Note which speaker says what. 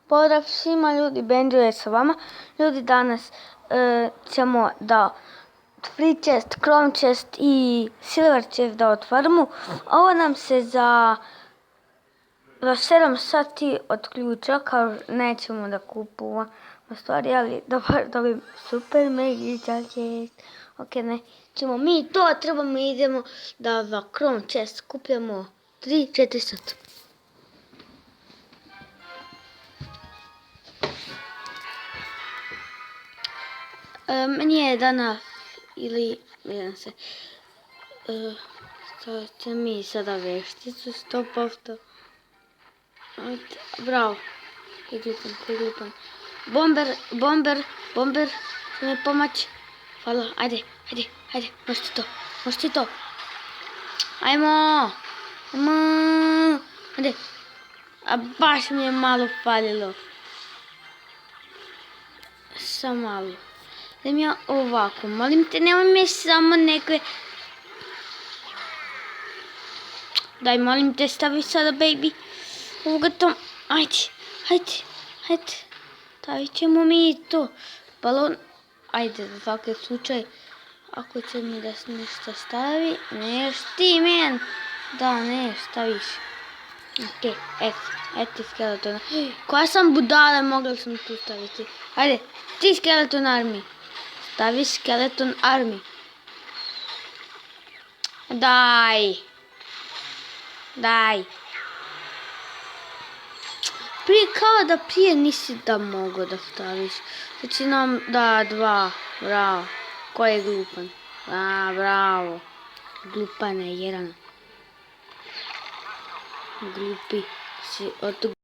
Speaker 1: Pozdrav svima ljudi, Benjo je sa vama. Ljudi, danas ćemo da free chest, chrome chest i silver chest da otvorimo. Ovo nam se za 7 sati otključa, kao nećemo da kupujemo stvari, ali da dobim super magical chest. Ok, nećemo mi to, trebamo idemo da chrome chest kupljamo 3-4 sata. Meni je danas, ili, vidim se, što će mi sada vešticu, 100%. Bravo, glupan. Bomber, će mi pomoći. Hvala, ajde, možete to. Ajmo, ajde. A baš mi je malo falilo. Samo malo. Idem ja ovako, molim te, nemoj mi samo neke... Daj, molim te, stavi sada, baby. Ovoga tom, ajde. Stavit ćemo mi to. Balon, ajde, za svaki slučaj. Ako će mi da se nešto stavi, neš ti, men. Da, ne, staviš. Ok, eto Skeleton. Koja sam budala, mogla sam tu staviti. Ajde, ti Skeleton Army. Stavi Skeleton Army. Daj. Kao da prije nisi da mogo da staviš. Znači nam da 2. Bravo. Ko je glupan? Bravo. Glupan je jedan. Glupi si od